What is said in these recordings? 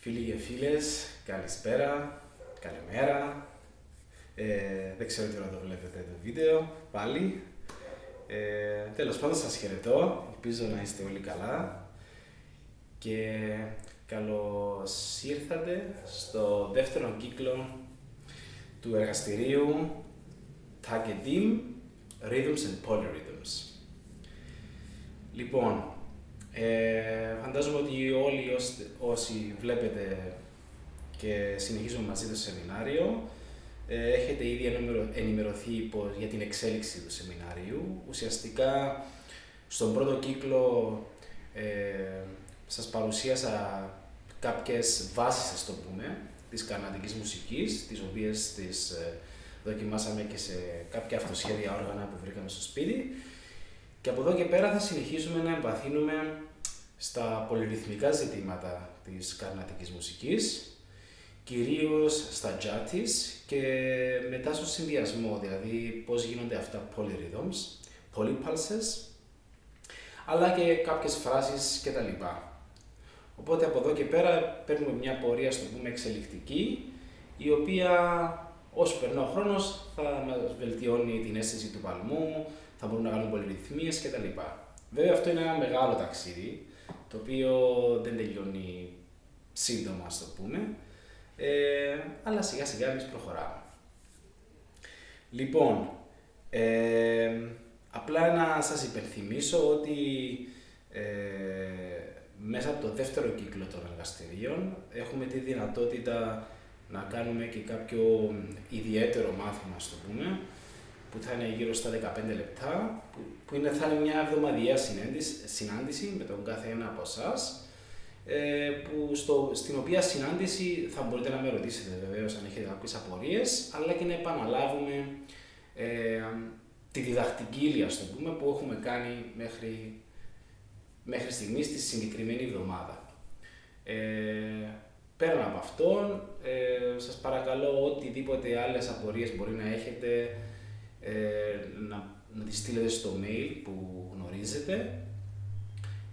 Φίλοι και φίλες, καλησπέρα, καλημέρα. Δεν ξέρω τι ώρα το βλέπετε το βίντεο, πάλι. Τέλος πάντων σας χαιρετώ, ελπίζω να είστε όλοι καλά. Και καλώς ήρθατε στο δεύτερο κύκλο του εργαστηρίου Tagedim Rhythms and Polyrhythms. Λοιπόν, φαντάζομαι ότι όλοι όσοι βλέπετε και συνεχίζουμε μαζί το σεμινάριο έχετε ήδη ενημερωθεί για την εξέλιξη του σεμινάριου. Ουσιαστικά στον πρώτο κύκλο σας παρουσίασα κάποιες βάσεις, ας το πούμε, της καρνατικής μουσικής, τις οποίες τις δοκιμάσαμε και σε κάποια αυτοσχέδια όργανα που βρήκαμε στο σπίτι. Και από εδώ και πέρα θα συνεχίσουμε να εμβαθύνουμε στα πολυρυθμικά ζητήματα της καρνατικής μουσικής, κυρίως στα τζάτις και μετά στο συνδυασμό, δηλαδή πώς γίνονται αυτά polyrhythms, polypulses, αλλά και κάποιες φράσεις κτλ. Οπότε από εδώ και πέρα παίρνουμε μια πορεία, στο πούμε, εξελικτική, η οποία όσο περνά ο χρόνος θα μας βελτιώνει την αίσθηση του παλμού, θα μπορούμε να κάνουμε πολυρυθμίες κτλ. Βέβαια αυτό είναι ένα μεγάλο ταξίδι, το οποίο δεν τελειώνει σύντομα, ας το πούμε, αλλά σιγά σιγά εμείς προχωράμε. Λοιπόν, απλά να σας υπενθυμίσω ότι μέσα από το δεύτερο κύκλο των εργαστηρίων έχουμε τη δυνατότητα να κάνουμε και κάποιο ιδιαίτερο μάθημα, ας το πούμε, που θα είναι γύρω στα 15 λεπτά, που θα είναι μια εβδομαδιαία συνάντηση με τον κάθε ένα από εσάς, στην οποία συνάντηση θα μπορείτε να με ρωτήσετε βεβαίως αν έχετε κάποιες απορίες, αλλά και να επαναλάβουμε τη διδακτική ύλη, ας το πούμε, που έχουμε κάνει μέχρι στιγμής τη συγκεκριμένη εβδομάδα. Πέραν από αυτό, σας παρακαλώ οτιδήποτε άλλες απορίες μπορεί να έχετε να τις στείλετε στο mail που γνωρίζετε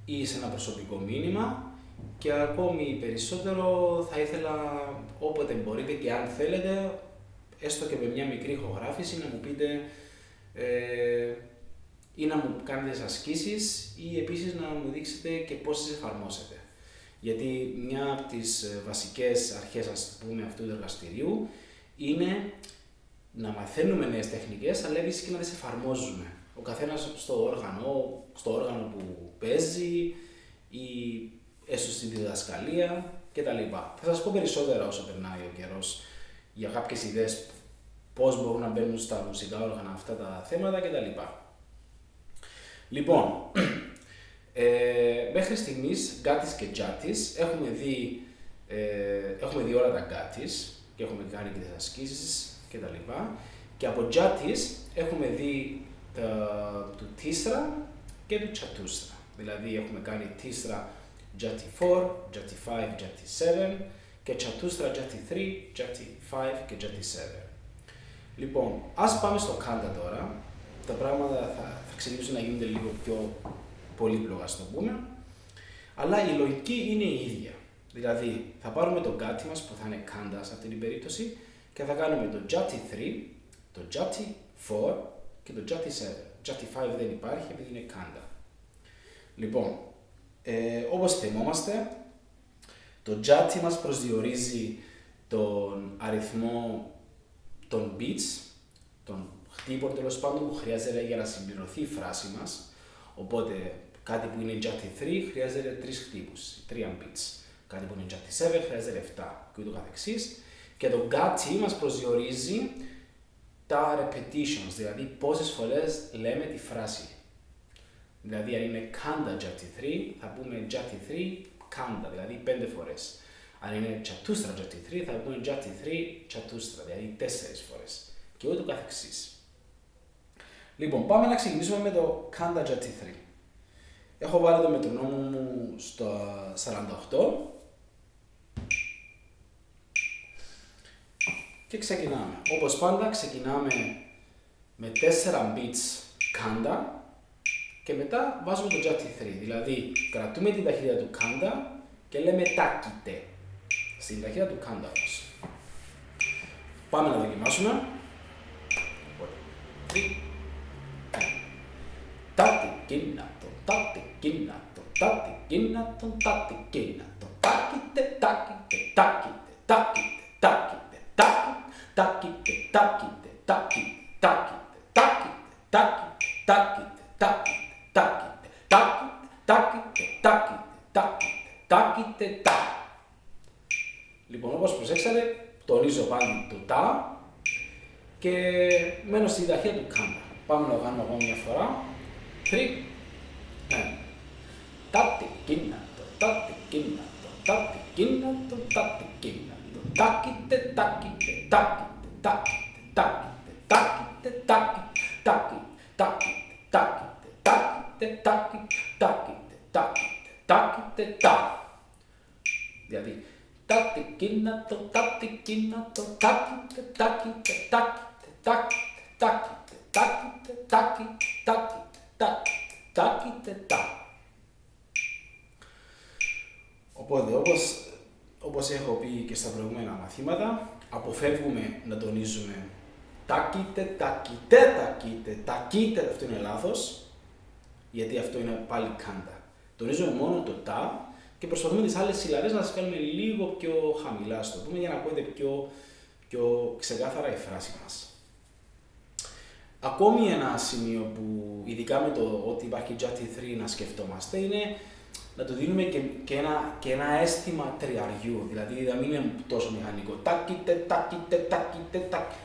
ή σε ένα προσωπικό μήνυμα, και ακόμη περισσότερο θα ήθελα όποτε μπορείτε και αν θέλετε, έστω και με μια μικρή ηχογράφηση, να μου πείτε ή να μου κάνετε τις ασκήσεις ή επίσης να μου δείξετε και πώς τις εφαρμόσετε. Γιατί μια από τις βασικές αρχές, ας πούμε, αυτού του εργαστηρίου είναι να μαθαίνουμε νέες τεχνικές, αλλά επίσης και να τις εφαρμόζουμε. Ο καθένας στο όργανο που παίζει ή έστω στη διδασκαλία κτλ. Θα σας πω περισσότερα όσο περνάει ο καιρός για κάποιες ιδέες πώς μπορούν να μπαίνουν στα μουσικά όργανα αυτά τα θέματα κτλ. Λοιπόν, μέχρι στιγμής γκάτις και τζάτις έχουμε δει όλα τα γκάτις και έχουμε κάνει και τις ασκήσεις κτλ. Και από τζάτις έχουμε δει του τίστρα και του τσατούστρα. Δηλαδή έχουμε κάνει τίστρα τζάτι 4, τζάτι 5, τζάτι 7 και τσατούστρα τζάτι 3, τζάτι 5 και τζάτι 7. Λοιπόν, ας πάμε στο κάντα τώρα. Τα πράγματα θα ξεκινήσουν να γίνονται λίγο πιο πολύπλοκα, ας το πούμε, αλλά η λογική είναι η ίδια. Δηλαδή, θα πάρουμε τον γκάτι μας που θα είναι κάντα σε αυτή την περίπτωση και θα κάνουμε το τζάτι 3, το τζάτι 4 και το τζάτι 7. Τζάτι 5 δεν υπάρχει επειδή είναι κάντα. Λοιπόν, όπως θυμόμαστε, το τζάτι μας προσδιορίζει τον αριθμό των beats, των χτύπων τέλος πάντων που χρειάζεται για να συμπληρωθεί η φράση μας. Οπότε κάτι που είναι τζάτι 3 χρειάζεται 3 χτύπους, 3 beats. Κάτι που είναι τζάτι 7 χρειάζεται 7 και ούτω καθεξής. Και το γκάτι μας προσδιορίζει τα repetitions, δηλαδή πόσες φορές λέμε τη φράση. Δηλαδή αν είναι κάντα τζάτι 3 θα πούμε τζάτι 3 κάντα, δηλαδή 5 φορές. Αν είναι τσατούστρα τζάτι 3 θα πούμε τζάτι 3 τσατούστρα, δηλαδή 4 φορές. Και ούτω καθεξής. Λοιπόν, πάμε να ξεκινήσουμε με το κάντα τζάτι 3. Έχω βάλει το μετρονόμο μου στο 48 και ξεκινάμε. Όπως πάντα ξεκινάμε με 4 beats κάντα και μετά βάζουμε το τζάτι 3. Δηλαδή κρατούμε την ταχύτητα του κάντα και λέμε τάκιτε. Στην ταχύτητα του κάντα όμως. Πάμε να δοκιμάσουμε. Τάτι κίνατο, τάτι κίνατο, τάτι κίνατο, τάτι κίνατο. Τάκιτε, τάκιτε, τάκιτε, τάκιτε, τάκιτε, τάκιτε, τάκιτε, τάκιτε, τάκιτε, τάκιτε, τάκιτε, τάκιτε, τάκιτε, τάκιτε, τάκιτε. Λοιπόν, όπως προσέξατε, τονίζω πάλι το τα και μένω στη ταχύτητα του κάντα. Πάμε να το κάνουμε ακόμα μια φορά. 3, 1. Τάτι κίνατο, τάτι κίνατο, τάτι κίνατο, τάτι κίνατο. Τάκιτε, τάκιτε, τάκιτε, τάκιτε, τάκιτε, τάκιτε, τάκιτε, τάκιτε, τάκιτε, τάκιτε, τάκιτε, τάκιτε, τάκιτε. Δηλαδή, τάτι κίνατο, τάτι κίνατο, τάκιτε, τάκιτε, τάκιτε, τάκιτε, τάκιτε, τάκιτε, τάκιτε, τάκιτε, τάκιτε. Οπότε, όπως έχω πει και στα προηγούμενα μαθήματα, αποφεύγουμε να τονίζουμε τάκιτε, τάκιτε, τάκιτε, τάκιτε, αυτό είναι λάθος, γιατί αυτό είναι πάλι κάντα. Τονίζουμε μόνο το τα και προσπαθούμε τις άλλες συλλαβές να τις κάνουμε λίγο πιο χαμηλά, στο πούμε, για να ακούετε πιο ξεκάθαρα η φράση μας. Ακόμη ένα σημείο που, ειδικά με το ότι υπάρχει JATI3 να σκεφτόμαστε, είναι να του δίνουμε και ένα αίσθημα τριαριού, δηλαδή να μην είναι τόσο μηχανικό. Τάκιτε, τάκιτε, τάκιτε, τάκιτε.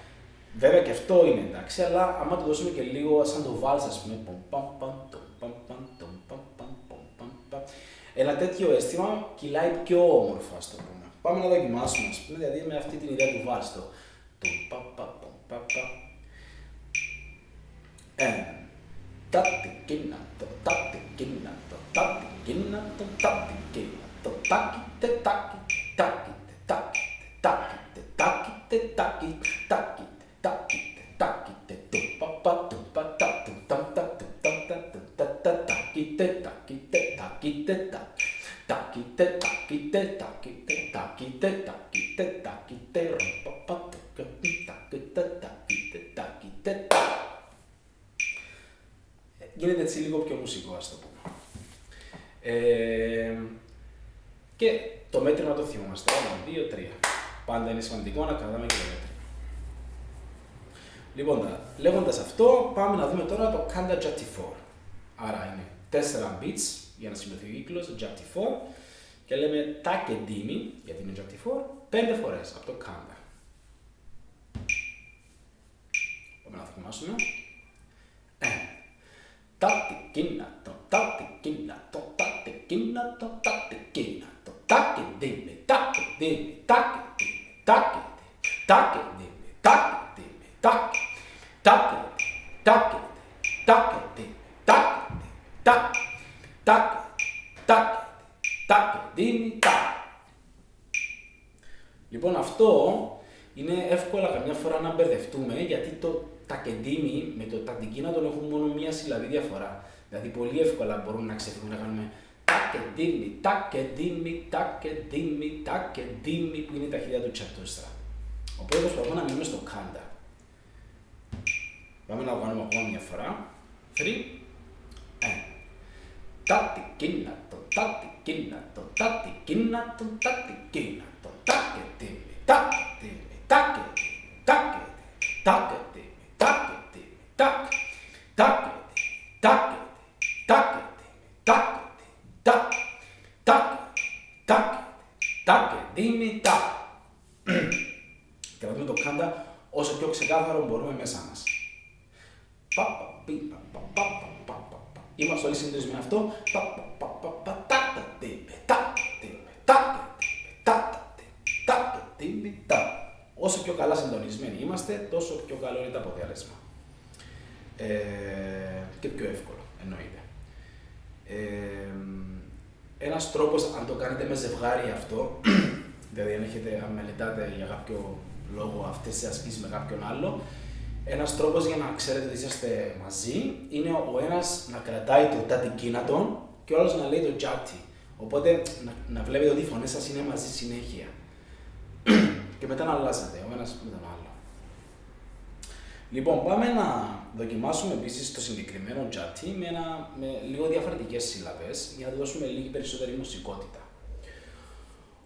Βέβαια και αυτό είναι εντάξει, αλλά άμα του δώσουμε και λίγο σαν το βάλς, ας πούμε, ένα τέτοιο αίσθημα κυλάει πιο όμορφα, ας το πούμε. Πάμε να δοκιμάσουμε, ας πούμε, δηλαδή με αυτή την ιδέα του βάλς το. Τάτι κίνατο, τάτι κίνατο, τάτι κίνατο, τάτι κίνατο, τάκιτε, τάκιτε, τάκιτε, τάκιτε, τάκιτε, τάκιτε, τάκιτε, τάκιτε, τάκιτε, του παπα, του πατά, του ταμτα, του ταμτα, του τατα, τάκιτε, τάκιτε, τάκιτε, τάκιτε, τάκιτε, τάκιτε, τάκιτε, τάκιτε, τάκιτε, ρομπαπα, του τάκιτε, τάκιτε, τάκιτε, γίνεται έτσι λίγο πιο μουσικό, ας το πούμε. Και το μέτρημα το θυμόμαστε. 1, 2, 3. Πάντα είναι σημαντικό να κρατάμε και το μέτρημα. Λοιπόν, λέγοντας αυτό, πάμε να δούμε τώρα το κάντα JATI4. Άρα είναι 4 beats για να συμπληρωθεί ο κύκλος, JATI4. Και λέμε τα και δίμη, γιατί είναι JATI4, 5 φορές από το κάντα. Πάμε να δοκιμάσουμε. Τάτι κίνατο, τάτι κίνατο, τάτι κίνατο, τάτι κίνατο, τάκι δίμη, τάκι δίμη, τάκι δίμη, τάκι δίμη, τάκι δίμη, τάκι δίμη, τάκι, τάκι, τάκι, τάκι δίμη, τάκι δίμη, τάκι, τάκι, τάκι, τάκι δίμη, τάκι. Λοιπόν, αυτό είναι εύκολα καμιά φορά να μπερδευτούμε, γιατί το τακεντίμι με το ταντικίνατον έχουν μόνο μία συλλαβή διαφορά. Δηλαδή, πολύ εύκολα μπορούμε να ξεφύγουμε να κάνουμε τακεντίμι, τακεντίμι, τακεντίμι, τακεντίμι, που είναι η ταχύτητα του τσατούστρα. Οπότε προσπαθούμε να μείνουμε στο κάντα. Πάμε να το κάνουμε ακόμα μια φορά. 3, 1. Τατικίνατο, τατικίνατο, τατικίνατο, τατικίνατο, τακεντίμι, τακεντίμι, τακεντίμι, τακεντίμι, τακεντίμι, τακεντίμι, τακεντίμι, τακεντίμι, τακεντίμι. Κρατούμε το κάντα όσο πιο ξεκάθαρο μπορούμε μέσα μας. Είμαστε όλοι συνδυασμένοι με αυτό. Όσο πιο καλά συντονισμένοι είμαστε, τόσο πιο καλό είναι το αποτέλεσμα. Και πιο εύκολο, εννοείται. Ένας τρόπος, αν το κάνετε με ζευγάρι αυτό, δηλαδή αν μελετάτε για κάποιο λόγο αυτές τις ασκήσεις με κάποιον άλλο, ένας τρόπος για να ξέρετε ότι είσαστε μαζί είναι ο ένας να κρατάει το τατικίνατον και ο άλλος να λέει το τζάτι. Οπότε να βλέπετε ότι οι φωνές σας είναι μαζί συνέχεια. Και μετά να αλλάζετε ο ένας με τον άλλο. Λοιπόν, πάμε να δοκιμάσουμε επίσης το συγκεκριμένο τζάτι με λίγο διαφορετικές σύλλαβες για να του δώσουμε λίγη περισσότερη μουσικότητα.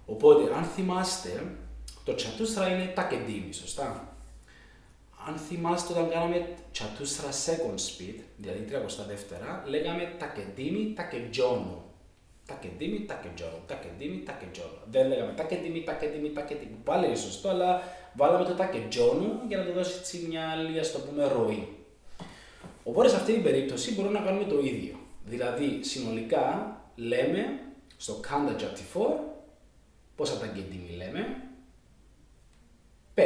Οπότε, αν θυμάστε, το τσατούστρα είναι τακεντίμι, σωστά. Αν θυμάστε όταν κάναμε τσατούστρα second speed, δηλαδή 30 δεύτερα, λέγαμε τακεντίμι, τακεντζόνου. Τακεντίμι, τακεντζόνου, τακεντίμι, τακεντζόνου. Δεν λέγαμε τακεντίμι, τακεντίμι, τακεντίμι. Πάλι είναι σωστό, αλλά βάλαμε το τακεντζόνου για να το δώσει έτσι μια άλλη, ας το πούμε, ροή. Οπότε σε αυτή την περίπτωση μπορούμε να κάνουμε το ίδιο. Δηλαδή, συνολικά λέμε στο κάντα τζάτι 4, πόσα τακεντίμι λέμε, 5.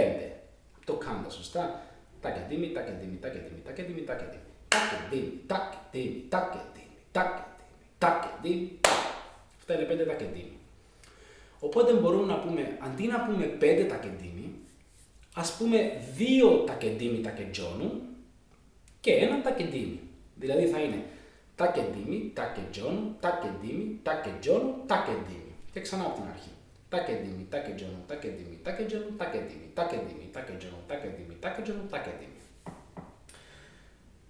Το κάντα, σωστά. Τακεντίμι, τακεντίμι, τακεντίμι, τακεντίμι, τακεντίμι. Τακεντίμι, τακεντίμι, τακεντίμι, τακεντίμι, τακεντίμι. Αυτά είναι 5 τακεντίμι. Οπότε μπορούμε να πούμε, αντί να πούμε 5 τακεντίμι, ας πούμε 2 τακεντίμι τακεντζόνου και 1 τακεντίμι. Δηλαδή θα είναι τακεντίμι, τακεντζόνου, τακεντίμι, τακεντζόνου, τακεντίμι. Και ξανά από την αρχή. Τακεντίμι, τακεντζόνου, τακεντίμι, τακεντζόνου, τακεντίμι, τακεντίμι, τακεντζόνου, τακεντίμι, τακεντζόνου, τακεντίμι.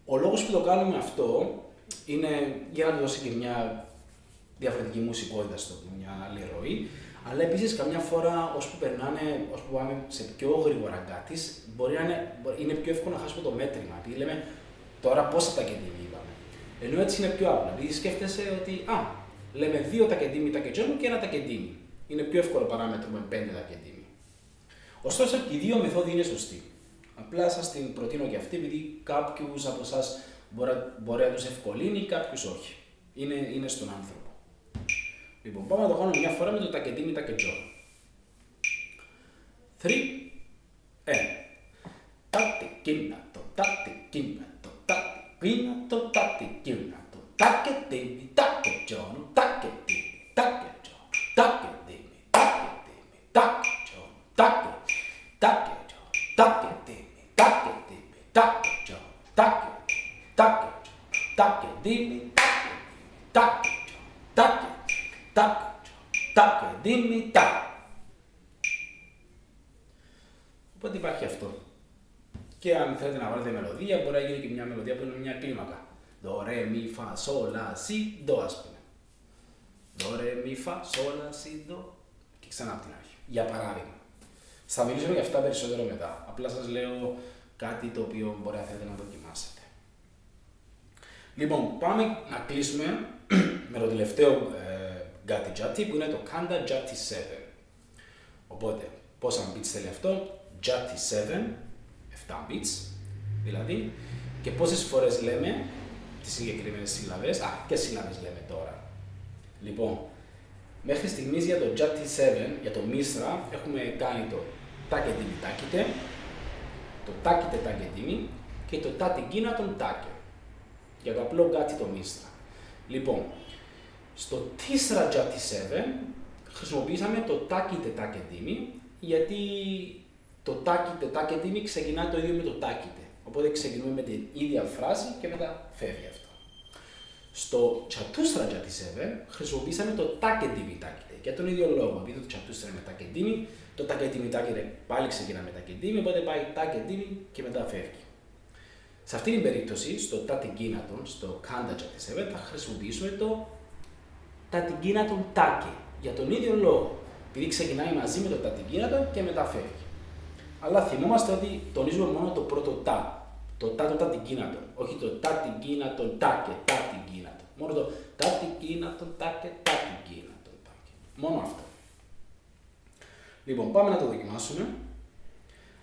Ο λόγος που το κάνουμε αυτό είναι για να του δώσει και μια διαφορετική μουσικότητα στο μια άλλη ροή, αλλά επίσης καμιά φορά ώσπου πάμε σε πιο γρήγορα γκάτις, μπορεί να είναι πιο εύκολο να χάσουμε το μέτρημα. Επειδή λέμε τώρα πόσα τακεντίμι είπαμε. Ενώ έτσι είναι πιο απλό. Δηλαδή σκέφτεσαι ότι λέμε 2 τακεντίμι τακεντζόνου και 1 τακεντίμι. Είναι πιο εύκολο παρά να μετρούμε 5 τακεντίμι. Ωστόσο, και οι δύο μεθόδοι είναι σωστοί. Απλά σας την προτείνω και αυτή, επειδή κάποιους από εσάς μπορεί να τους ευκολύνει ή κάποιους όχι. Είναι στον άνθρωπο. Λοιπόν, πάμε να το κάνουμε μια φορά με το τακεντίμι τακεντζόνου. 3, 1. Τακεντίνατο, τακεντίνατο, τακεντίνατο, τακεντίνατο, τακεντίμι τακεντζόνου, τακεντίμι τακεντζόνου, τακεντίμι τακεντίμι τακεντζόνου, τακεντίμι τακεντζόνου, τακεντίμι τακεντζόνου, τακεντίμι τακεντζόνου, τακεντίμι τακεντζόνου. Οπότε υπάρχει αυτό. Και αν θέλετε να βάλετε μελωδία, μπορεί να γίνει και μια μελωδία που είναι μια κλίμακα. Δο, ρε, μι, φα, σο, λα, σι, δο, ας πούμε. Δο, ρε, μι, φα, σο, λα, σι, δο. Και ξανά από την αρχή. Για παράδειγμα. Θα μιλήσουμε για αυτά περισσότερο μετά. Απλά σας λέω κάτι το οποίο μπορεί να θέλετε να δοκιμάσετε. Λοιπόν, πάμε να κλείσουμε με το τελευταίο γκάτι τζάτι που είναι το κάντα τζάτι 7. Οπότε, πόσα beats θέλει αυτό, τζάτι 7, 7 beats δηλαδή, και πόσες φορές λέμε τις συγκεκριμένες σύλλαβες, και σύλλαβες λέμε τώρα. Λοιπόν, μέχρι στιγμής για το τζάτι 7, για το μίστρα, έχουμε κάνει το τάκετιμι τάκητε, το τάκητε τάκετιμι και το τάτιγκίνα τον τάκε. Για το απλό γκάτι το μίστρα. Λοιπόν, στο τίσρα τζάτι 7 χρησιμοποιήσαμε το τάκητε τάκετιμι, γιατί το τάκητε τάκετιμι ξεκινά το ίδιο με το τάκητε. Οπότε ξεκινούμε με την ίδια φράση και μετά φεύγει αυτό. Στο τσατούστρα τζάτι 7 χρησιμοποιήσαμε το τάκετιμι τάκητε. Για τον ίδιο λόγο, επειδή το τσατούστρα είναι τάκετιμι, το τάκετιμι τάκητε πάλι ξεκινά με τάκετιμι, οπότε πάει τάκετιμι και μετά φεύγει. Σε αυτή την περίπτωση, στο τάτιγκίνατον, στο κάντα τζάτι 7, θα χρησιμοποιήσουμε το τάτιγκίνατον τάκε. Για τον ίδιο λόγο, επειδή ξεκινάει μαζί με το τάτιγκίνατον και μετά φεύγει. Αλλά θυμόμαστε ότι τονίζουμε μόνο το πρώτο τα. Το τα το τάτιγκίνατον. Όχι το τάτιγκίνατον τάκε, τάτιγκίνατον. Μόνο το τάτιγκίνατον τάκε, τάτιγκίνατον τάκε. Μόνο αυτό. Λοιπόν, πάμε να το δοκιμάσουμε.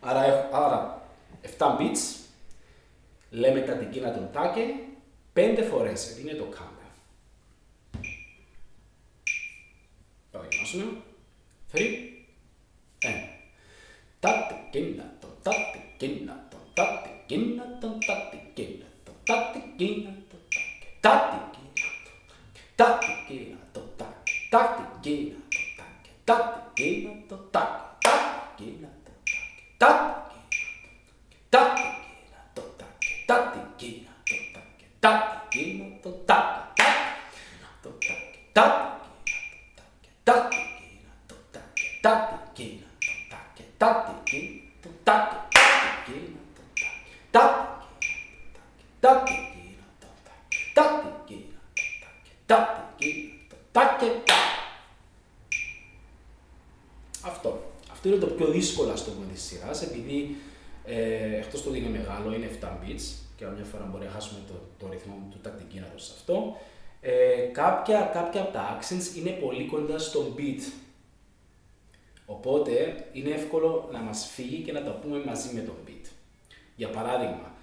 Άρα 7 beats. Λέμε τάτιγκίνατον τάκε 5 φορές. Γιατί είναι το κάντα. Θα δοκιμάσουμε. 3, 1. Τάτιγκίνατον, τάτιγκίνατον, τάτιγκίνατον, τάτιγκίνατον, τάτιγκίνατον, τάτιγκίνατον, τάτιγκίνατον, τάτιγκίνατον, τάτιγκίνατον, τάτιγκίνατον, τάτιγκίνατον, τάτιγκίνατον, τάτιγκίνατον, Αυτό είναι το πιο δύσκολο στο πούμε της σειράς, επειδή εκτός το ότι είναι μεγάλο, είναι 7 beats και μια φορά μπορεί να χάσουμε το ρυθμό του τακτικίνατος σε αυτό. Κάποια από τα accents είναι πολύ κοντά στο beat. Οπότε είναι εύκολο να μας φύγει και να τα πούμε μαζί με τον beat. Για παράδειγμα,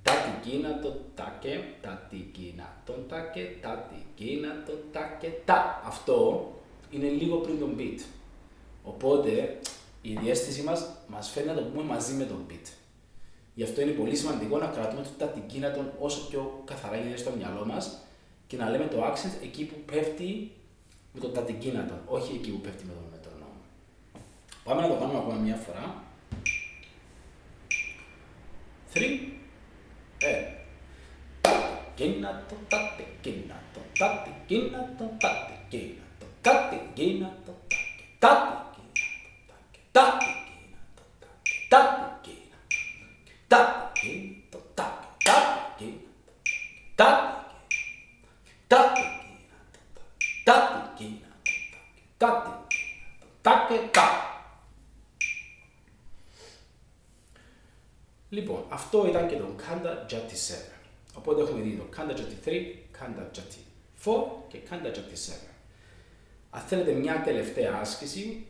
τατικίνατο τάκε, τατικίνατο τάκε, τατικίνατο τάκε, τα. Αυτό είναι λίγο πριν τον beat. Οπότε η διαίσθηση μας φέρνει να το πούμε μαζί με τον beat. Γι' αυτό είναι πολύ σημαντικό να κρατούμε το τατικίνατο όσο πιο καθαρά γίνεται στο μυαλό μας και να λέμε το accent εκεί που πέφτει με το τατικίνατο, όχι εκεί που πέφτει με τον μετρονόμο. Πάμε να το κάνουμε ακόμα μια φορά. 3, τατικίνατο, τατικίνατο, τατικίνατο, τατικίνατο, τατικίνατο, τατικίνατο. Λοιπόν, αυτό ήταν και το Kanda Jati 7. Οπότε έχουμε δει το Kanda Jati 3, Kanda Jati 4 και Kanda Jati 7. Αν θέλετε μια τελευταία άσκηση,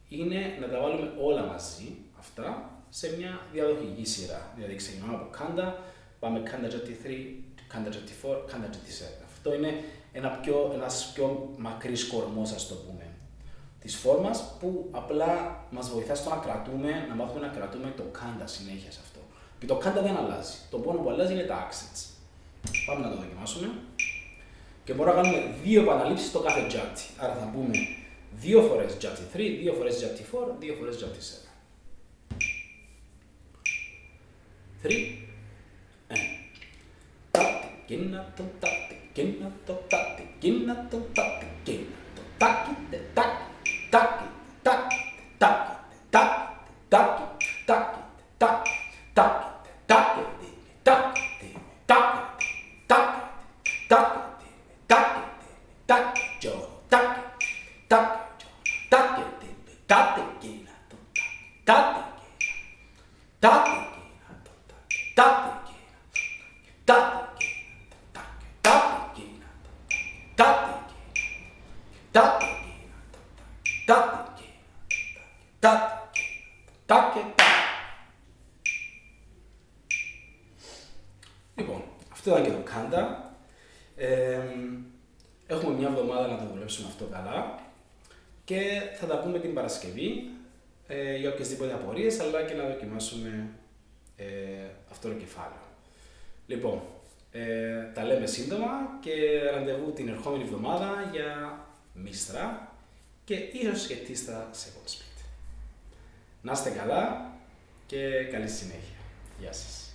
είναι να τα βάλουμε όλα μαζί αυτά σε μια διαδοχική σειρά. Δηλαδή ξεκινάμε από Kanda, πάμε Kanda Jati 3, Kanda Jati 4, Kanda Jati 7. Αυτό είναι ένας πιο μακρύς κορμός, ας το πούμε, της φόρμας που απλά μας βοηθά στο να κρατούμε, να μάθουμε να κρατούμε το Kanda συνέχεια σε αυτό. Και το Kanda δεν αλλάζει. Το μόνο που αλλάζει είναι τα accents. Πάμε να το δοκιμάσουμε. Και μπορούμε να κάνουμε 2 επαναλήψεις στο κάθε Jati. Άρα θα πούμε 2 φορές Jati 3, 2 φορές Jati 4, 2 φορές Jati 7. 3, 1. Τατικίνατο, τατικίνατο, τατικίνατο, τατικίνατο, τάκιτε, τάκι, τάκι, τάκι, τάκι, τάκι, τάκι, τάκι, τάκι, τάκι, τάκι, τάκι, τάκι, τάκι, τάκι, τάκι, τάκι, τζο, τάκι, τάκι, τάκι, τατικίνατο, τατικίνατο, Λοιπόν, αυτό ήταν και το Kanda. Έχουμε μια εβδομάδα να το δουλέψουμε αυτό καλά και θα τα πούμε την Παρασκευή για οποιασδήποτε απορίες, αλλά και να δοκιμάσουμε αυτό το κεφάλαιο. Λοιπόν, τα λέμε σύντομα και ραντεβού την ερχόμενη εβδομάδα για μίστρα και ίσως και τίστρα σε second speed. Να είστε καλά και καλή συνέχεια. Γεια σας.